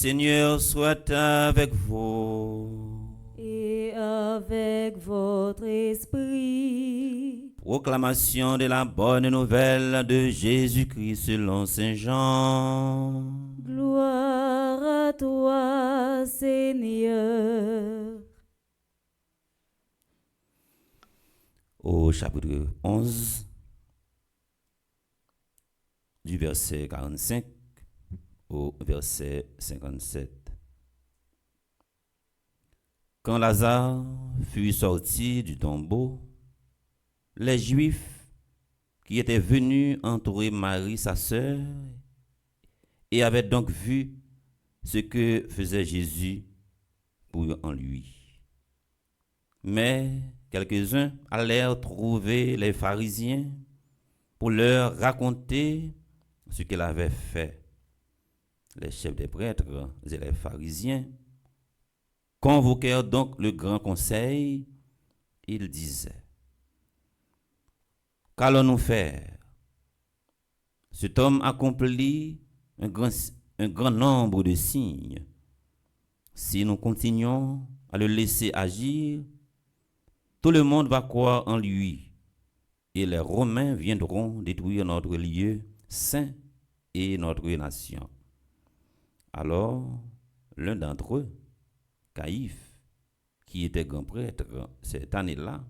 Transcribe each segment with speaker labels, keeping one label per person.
Speaker 1: Seigneur soit avec vous.
Speaker 2: Et avec votre esprit.
Speaker 1: Proclamation de la bonne nouvelle de Jésus-Christ selon Saint Jean.
Speaker 2: Gloire à toi, Seigneur.
Speaker 1: Au chapitre 11, du verset 45 au verset 57. Quand Lazare fut sorti du tombeau, les Juifs qui étaient venus entourer Marie, sa sœur, et avaient donc vu ce que faisait Jésus pour en lui. Mais quelques-uns allèrent trouver les pharisiens pour leur raconter ce qu'il avait fait. Les chefs des prêtres et les pharisiens convoquèrent donc le grand conseil. Ils disaient: qu'allons-nous faire? Cet homme accomplit un grand nombre de signes. Si nous continuons à le laisser agir, tout le monde va croire en lui, et les Romains viendront détruire notre lieu saint et notre nation. Alors, l'un d'entre eux, Caïphe, qui était grand prêtre cette année-là,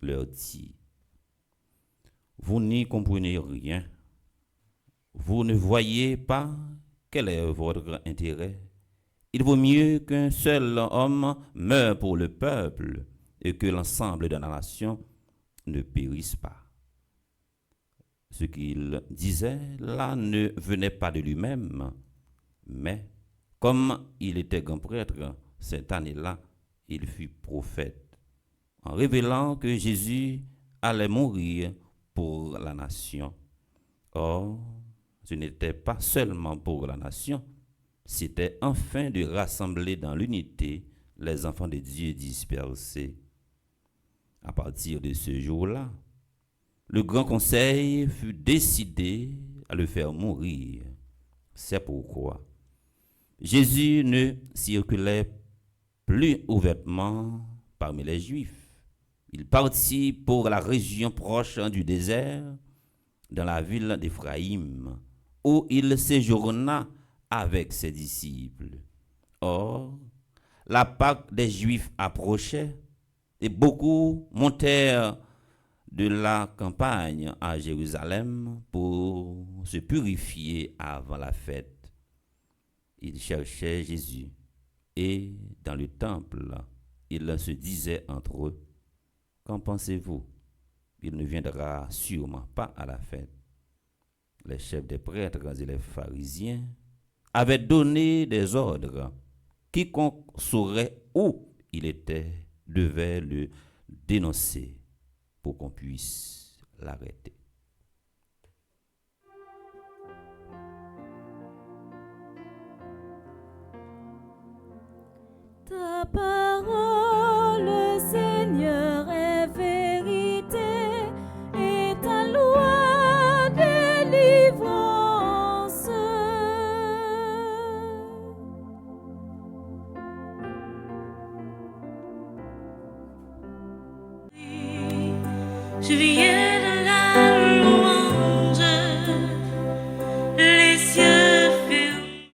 Speaker 1: leur dit: vous n'y comprenez rien. Vous ne voyez pas quel est votre intérêt. Il vaut mieux qu'un seul homme meure pour le peuple et que l'ensemble de la nation ne périsse pas. Ce qu'il disait là ne venait pas de lui-même, mais comme il était grand prêtre cette année-là, il fut prophète, en révélant que Jésus allait mourir pour la nation. Or, ce n'était pas seulement pour la nation, c'était afin de rassembler dans l'unité les enfants de Dieu dispersés. À partir de ce jour-là, le grand conseil fut décidé à le faire mourir. C'est pourquoi Jésus ne circulait plus ouvertement parmi les Juifs. Il partit pour la région proche du désert, dans la ville d'Éphraïm, où il séjourna avec ses disciples. Or, la Pâque des Juifs approchait, et beaucoup montèrent de la campagne à Jérusalem pour se purifier avant la fête. Ils cherchaient Jésus, et dans le temple, ils se disaient entre eux: qu'en pensez-vous? Il ne viendra sûrement pas à la fête. Les chefs des prêtres et les pharisiens avaient donné des ordres. Quiconque saurait où il était devait le dénoncer pour qu'on puisse l'arrêter.
Speaker 2: Ta parole, Seigneur, est vérité, et ta loi délivrance. Je viens